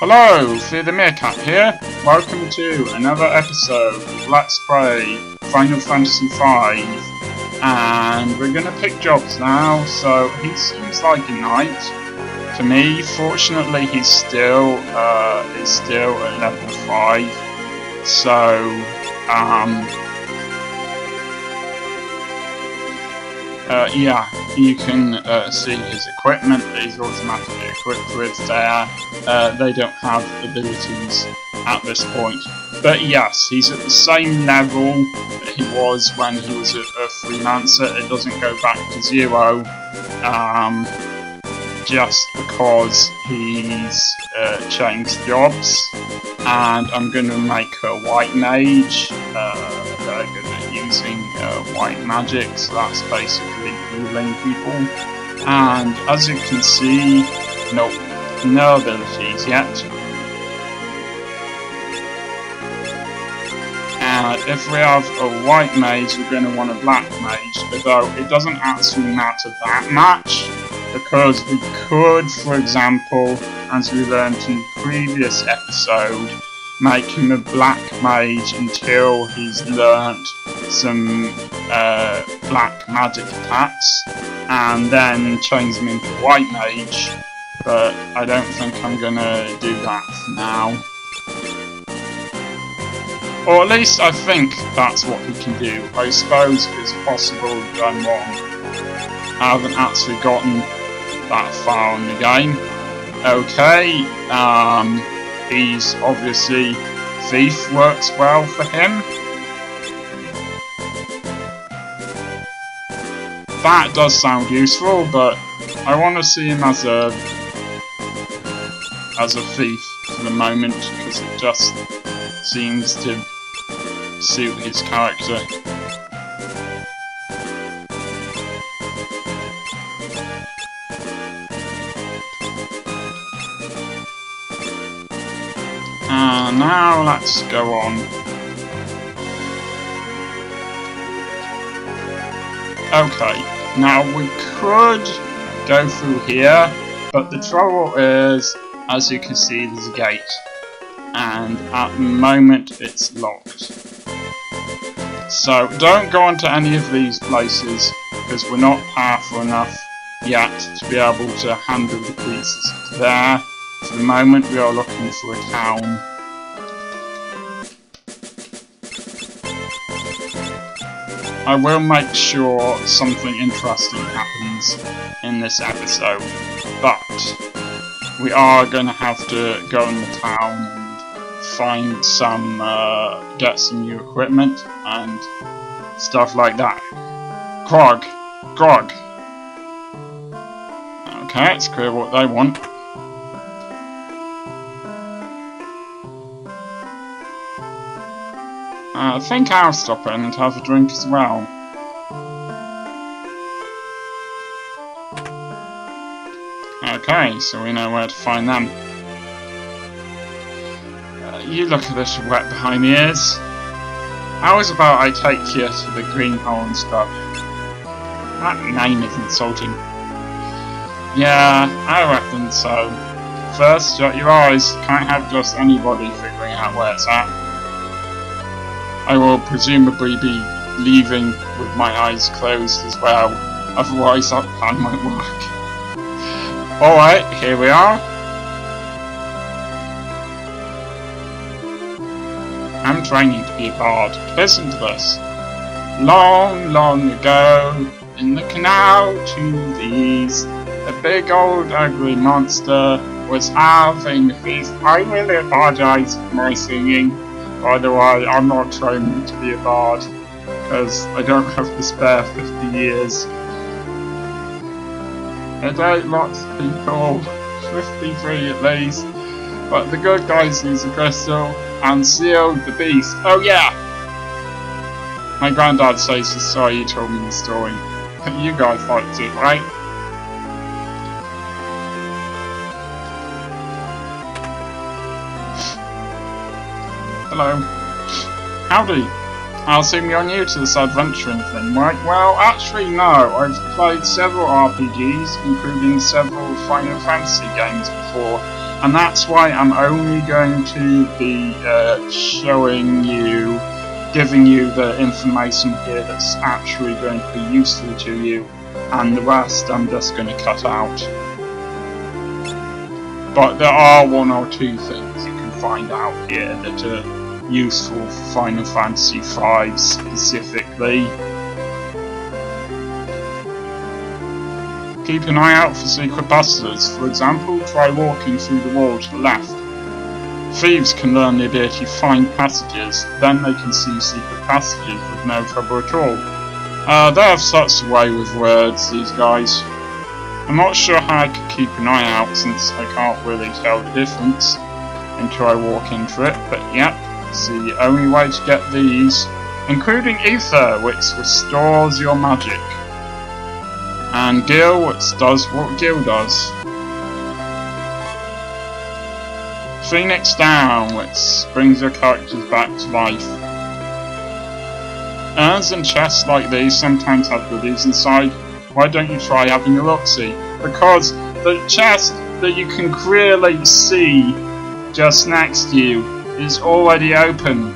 Hello, Fear the Meerkat here. Welcome to another episode of Let's Play Final Fantasy V. And we're gonna pick jobs now, so he seems like a knight. To me, fortunately, he's still at level 5. So, yeah, you can see his equipment that he's automatically equipped with there. They don't have abilities at this point. But yes, he's at the same level that he was when he was a freelancer. It doesn't go back to 0, just because he's changed jobs. And I'm going to make her white mage. They're good at using white magic, so that's basically healing people. And as you can see, nope, no abilities yet. And if we have a white mage, we're going to want a black mage, although it doesn't actually matter that much, because we could, for example, as we learned in the previous episode, make him a black mage until he's learnt some black magic attacks, and then change him into white mage, but I don't think I'm gonna do that for now. Or at least I think that's what we can do. I suppose it's possible that I'm wrong. I haven't actually gotten that far in the game. Okay, he's obviously Thief works well for him. That does sound useful, but I want to see him as a thief for the moment, because it just seems to suit his character. Now let's go on. Okay, now we could go through here, but the trouble is, as you can see, there's a gate, and at the moment it's locked. So don't go onto any of these places, because we're not powerful enough yet to be able to handle the creatures there. For the moment we are looking for a town. I will make sure something interesting happens in this episode, but we are going to have to go in the town and find some, get some new equipment and stuff like that. Grog! Okay, it's clear what they want. I think I'll stop in and have a drink as well. Okay, so we know where to find them. You look a little wet behind the ears. How is about I take you to the Greenhorns Club? That name is insulting. Yeah, I reckon so. First, shut your eyes. Can't have just anybody figuring out where it's at. I will presumably be leaving with my eyes closed as well, otherwise that plan won't work. Alright, here we are. I'm training to be a bard. Listen to this. Long, long ago, in the canal to the east, a big old ugly monster was having a feast. I really apologize for my singing. By the way, I'm not training to be a bard, because I don't have the spare 50 years. It ain't lots of people, 53 at least, but the good guys use a crystal and sealed the beast. Oh yeah! My granddad says he's sorry you told me the story. You guys liked it, right? Hello. Howdy. I assume you're new to this adventuring thing, right? Well, actually no. I've played several RPGs, including several Final Fantasy games before, And that's why I'm only going to be giving you the information here that's actually going to be useful to you, and the rest I'm just going to cut out. But there are one or two things you can find out here that are useful for Final Fantasy V specifically. Keep an eye out for secret passages. For example, try walking through the wall to the left. Thieves can learn the ability to find passages, then they can see secret passages with no trouble at all. They have such a way with words, these guys. I'm not sure how I could keep an eye out since I can't really tell the difference until I walk into it, but yep, it's the only way to get these, including Ether, which restores your magic, and Gil, which does what Gil does. Phoenix Down, which brings your characters back to life. Urns and chests like these sometimes have goodies inside. Why don't you try having a look-see? Because the chest that you can clearly see just next to you is already open.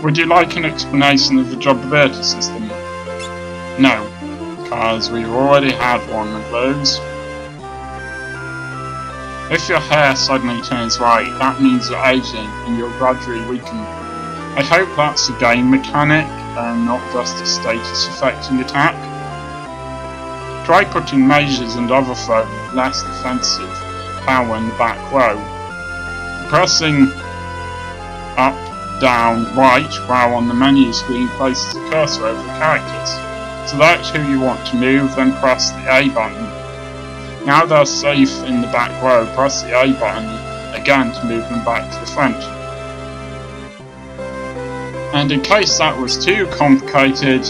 Would you like an explanation of the Jobability system? No, because we've already had one of those. If your hair suddenly turns white, that means you're aging and you're gradually weakening. I hope that's a game mechanic and not just a status affecting attack. Try putting mages and other folk with less defensive power in the back row. Pressing up, down, right while on the menu screen places a cursor over the characters. Select who you want to move, then press the A button. Now they're safe in the back row, press the A button again to move them back to the front. And in case that was too complicated,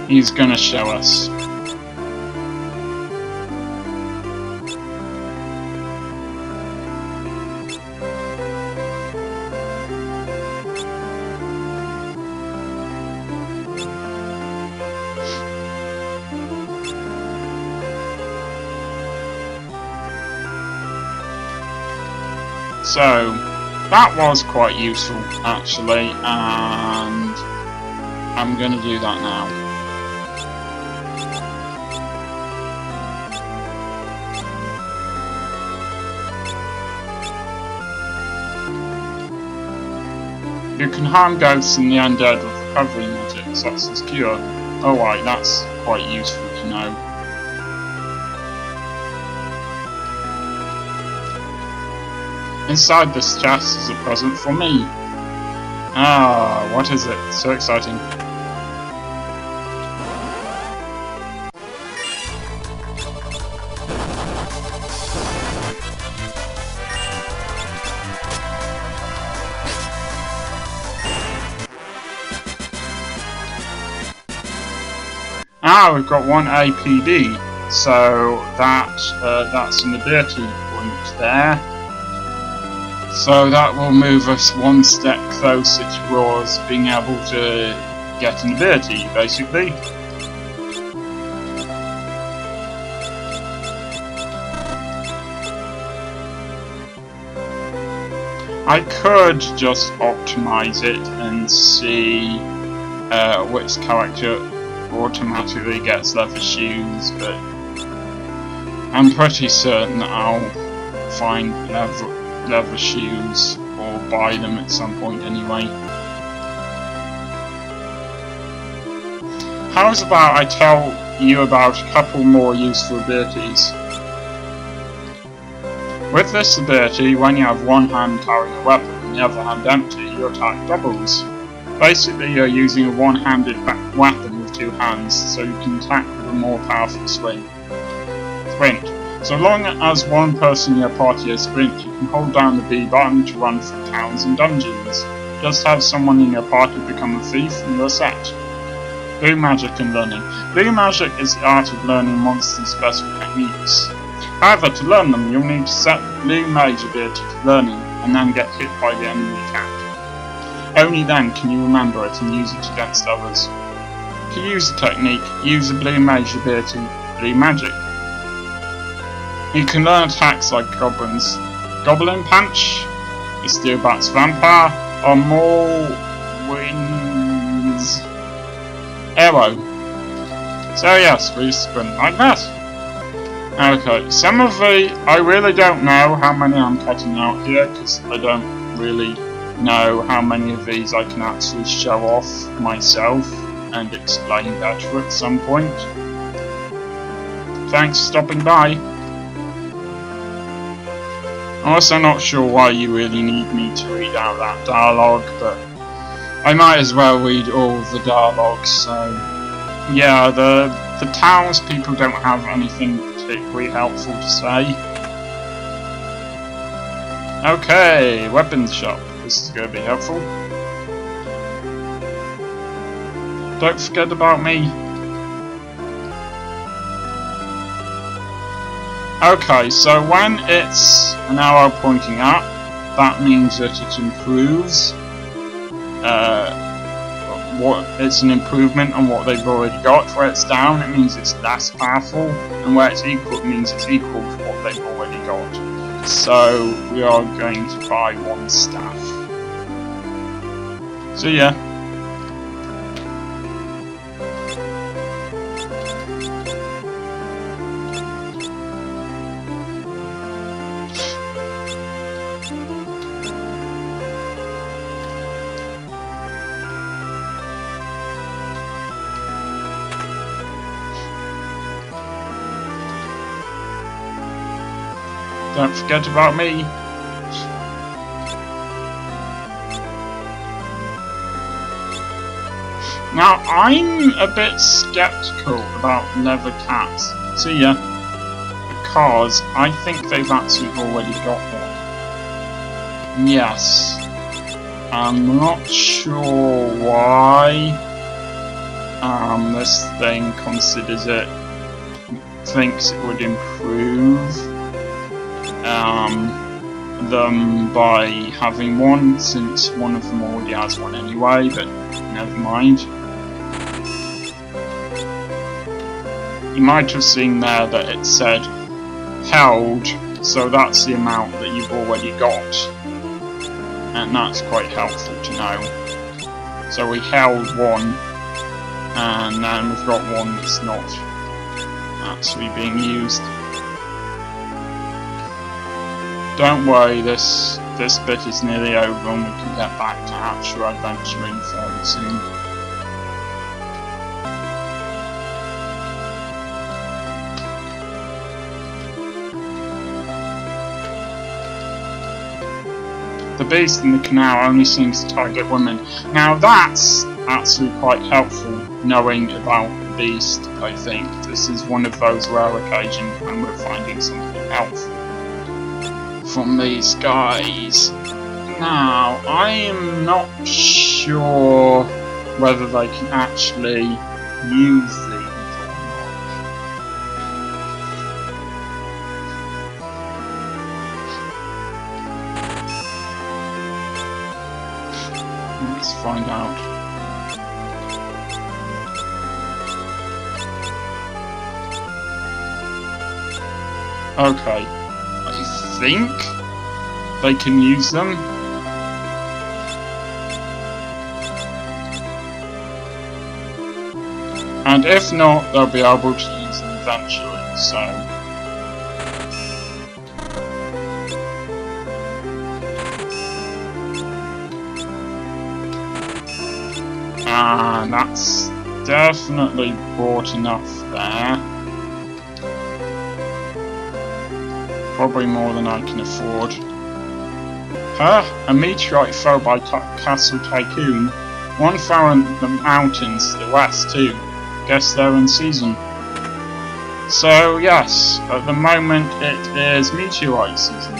he's going to show us. So, that was quite useful actually, and I'm going to do that now. You can harm ghosts and the undead with recovery magic, such as Cure. Oh right, that's quite useful to know. Inside this chest is a present for me. Ah, what is it? So exciting. Ah, we've got one APD, so that's an ability point there. So that will move us one step closer towards being able to get an ability, basically. I could just optimize it and see which character automatically gets leather shoes, but I'm pretty certain I'll find leather shoes or buy them at some point anyway. How's about I tell you about a couple more useful abilities? With this ability, when you have one hand carrying a weapon and the other hand empty, your attack doubles. Basically you're using a one-handed weapon with two hands, so you can attack with a more powerful sprint. So long as one person in your party has sprint, you can hold down the B button to run through towns and dungeons. Just have someone in your party become a thief and you're set. Blue Magic and Learning. Blue Magic is the art of learning monsters' special techniques. However, to learn them, you'll need to set the Blue Mage ability to learning and then get hit by the enemy attack. Only then can you remember it and use it against others. To use the technique, use the blue mage ability, Blue Magic. You can learn attacks like Goblin's Goblin Punch, the Steel Bat's Vampire, or Morwyn's Arrow. So yes, we sprint like that. Okay, some of the... I really don't know how many I'm cutting out here, because I don't really know how many of these I can actually show off myself and explain better at some point. Thanks for stopping by. I'm also not sure why you really need me to read out that dialogue, but I might as well read all of the dialogues, so... Yeah, the townspeople don't have anything particularly helpful to say. Okay, weapons shop. This is going to be helpful. Don't forget about me. Okay, so when it's an arrow pointing up, that means that it improves. It's an improvement on what they've already got. Where it's down, it means it's less powerful, and where it's equal, it means it's equal to what they've already got. So we are going to buy one staff. So yeah. Don't forget about me. Now, I'm a bit skeptical about leather cats. See ya. Because I think they've actually already got one. Yes. I'm not sure why this thing considers it, thinks it would improve them by having one, since one of them already has one anyway, but never mind. You might have seen there that it said held, so that's the amount that you've already got, and that's quite helpful to know. So we held one, and then we've got one that's not actually being used. Don't worry, this bit is nearly over and we can get back to actual adventuring fairly soon. The beast in the canal only seems to target women. Now that's actually quite helpful, knowing about the beast, I think. This is one of those rare occasions when we're finding something helpful from these guys. Now, I am not sure whether they can actually use these or not. Let's find out. Okay. I think they can use them. And if not, they'll be able to use them eventually, so... that's definitely bought enough there. Probably more than I can afford. Huh? A meteorite fell by Castle Tycoon. One fell in the mountains to the west too. Guess they're in season. So yes, at the moment it is meteorite season.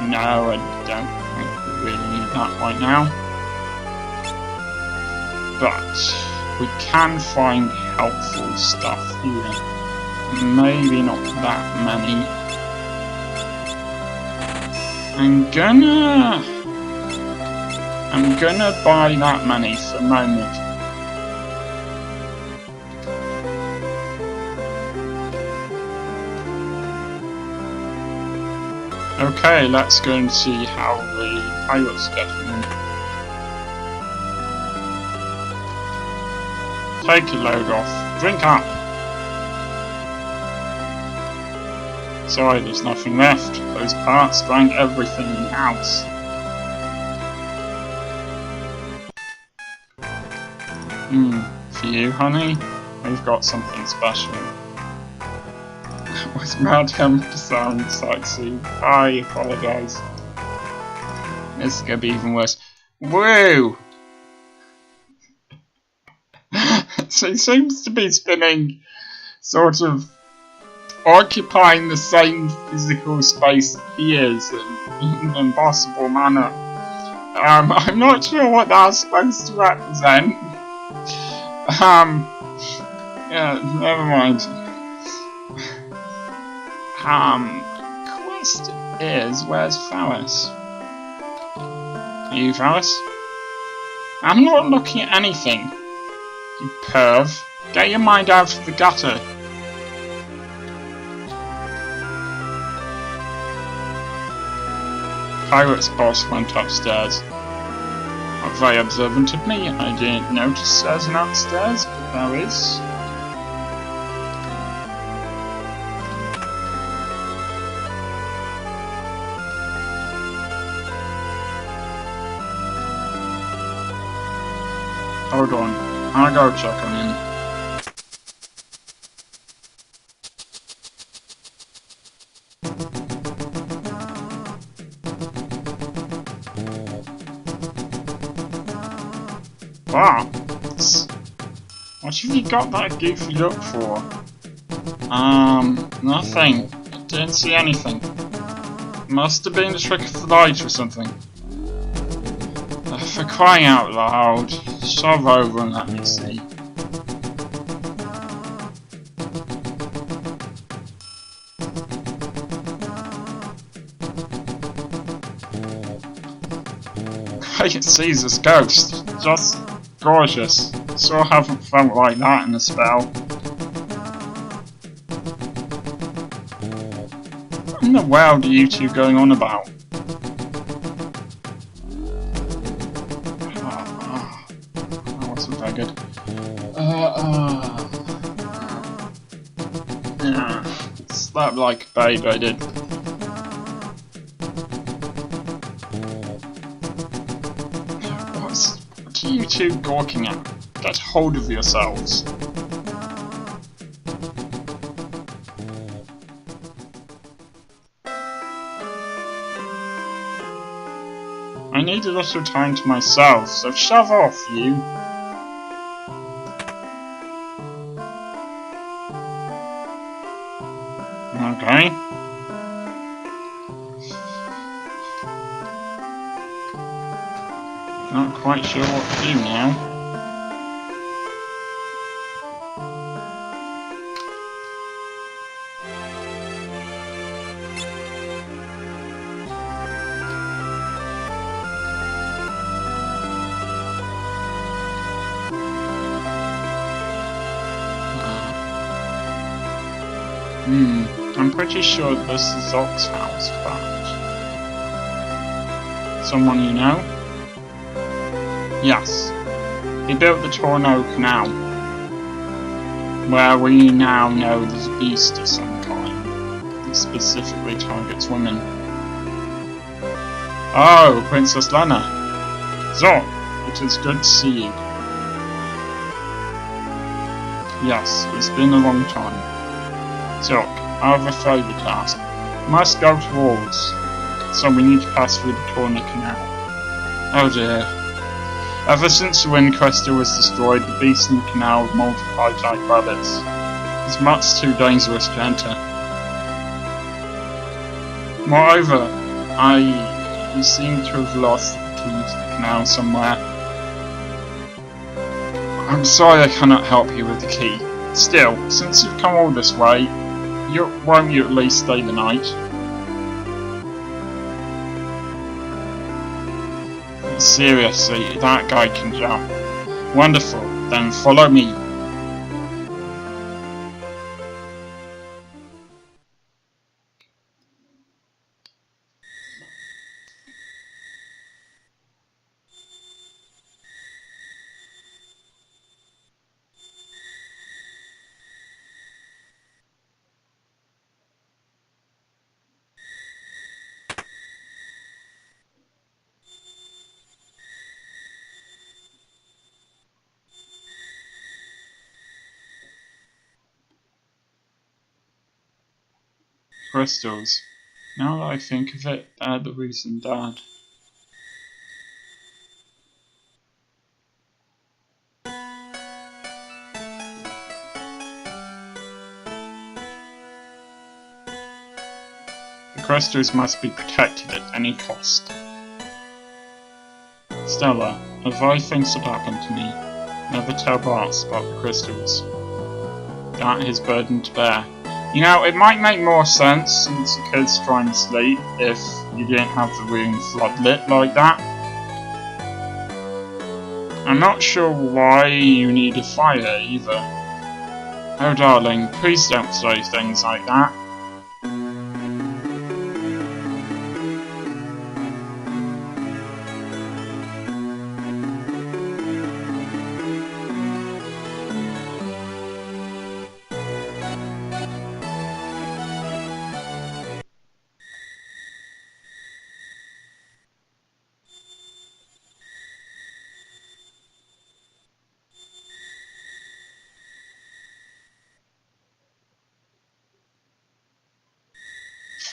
No, I don't think we really need that right now. But we can find helpful stuff here. Maybe not that many. I'm gonna buy that many for a moment. Okay, let's go and see how the pirates get on. Take a load off. Drink up. Sorry, there's nothing left. Those parts drank everything in the house. For you, honey, we've got something special. Was Madam to sound sexy? I apologise. This is gonna be even worse. Woo! She seems to be spinning, sort of occupying the same physical space he is in an impossible manner. I'm not sure what that's supposed to represent. Yeah, never mind. Question is, where's Phallus? Are you Phallus? I'm not looking at anything. You perv. Get your mind out of the gutter. Pirate's boss went upstairs. Not very observant of me. I didn't notice there's an upstairs, but there is. Hold on, I'll go check on him. Wow, what have you got that goofy look for? Nothing. I didn't see anything. Must have been a trick of the light or something. For crying out loud, shove over and let me see. I can see this ghost. Just gorgeous. Sure haven't felt like that in a spell. What in the world are you two going on about? That wasn't very good. Yeah, slept like a babe, I did. What are you two gawking at? Get hold of yourselves. I need a little time to myself, so shove off, you. Okay. Not quite sure what to do now. I'm pretty sure this is Oxhouse, but... Someone you know? Yes. He built the Torno Canal, where we now know there's a beast of some kind that specifically targets women. Oh, Princess Lena. Zoc, it is good to see you. Yes, it's been a long time. Zoc, I have a favour to ask. We must go to Rhodes, so we need to pass through the Torno Canal. Oh dear. Ever since the Wind Crystal was destroyed, the beasts in the canal have multiplied like rabbits. It's much too dangerous to enter. Moreover, you seem to have lost the key to the canal somewhere. I'm sorry I cannot help you with the key. Still, since you've come all this way, won't you at least stay the night? Seriously, that guy can jump. Wonderful, then follow me. crystals. Now that I think of it, they're the reason Dad. The crystals must be protected at any cost. Stella, avoid things that happen to me. Never tell Bart about the crystals. That is burden to bear. You know, it might make more sense since the kid's trying to sleep if you didn't have the room floodlit like that. I'm not sure why you need a fire either. Oh darling, please don't say things like that.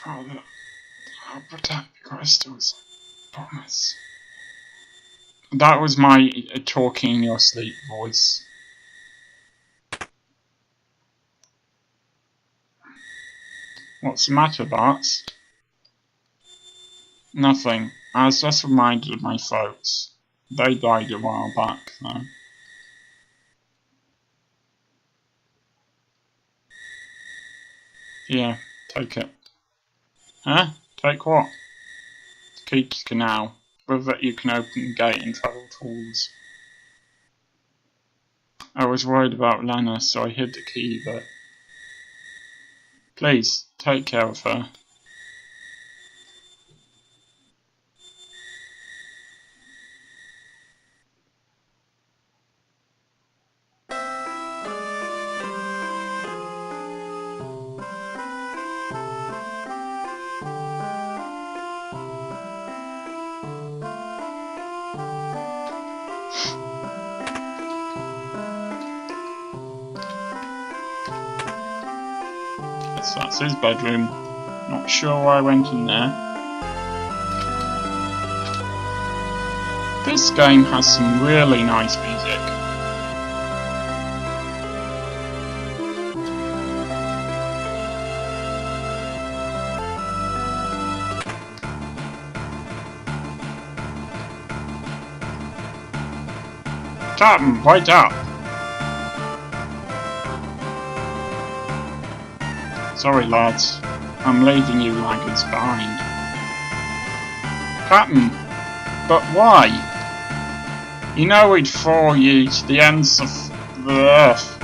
Father, I'll protect the crystals. Promise. That was my talking in your sleep voice. What's the matter, Bart? Nothing. I was just reminded of my folks. They died a while back, though. Here, take it. Huh? Take what? The key to the canal. With it you can open the gate and travel tools. I was worried about Lena, so I hid the key, but... Please, take care of her. That's his bedroom. Not sure why I went in there. This game has some really nice music. Captain, wake up! Sorry lads, I'm leaving you laggards behind. Captain, but why? You know we'd follow you to the ends of the earth.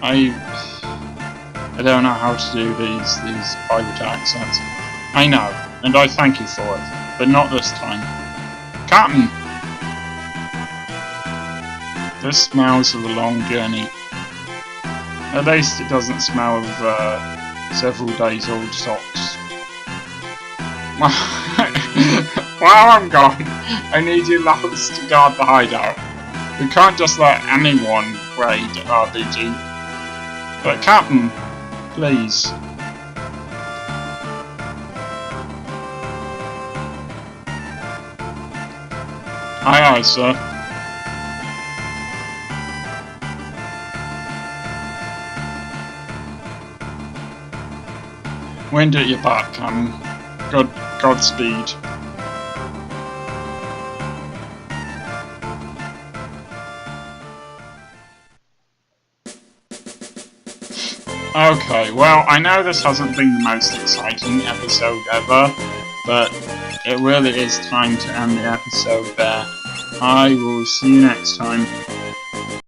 I don't know how to do these pirate accents. I know, and I thank you for it, but not this time. Captain! This smells of a long journey. At least it doesn't smell of several days old socks. While I'm gone, I need you lads to guard the hideout. We can't just let anyone raid RBG. But Captain, please. Aye aye, sir. Wind at your back, Godspeed. Okay, well, I know this hasn't been the most exciting episode ever, but it really is time to end the episode there. I will see you next time.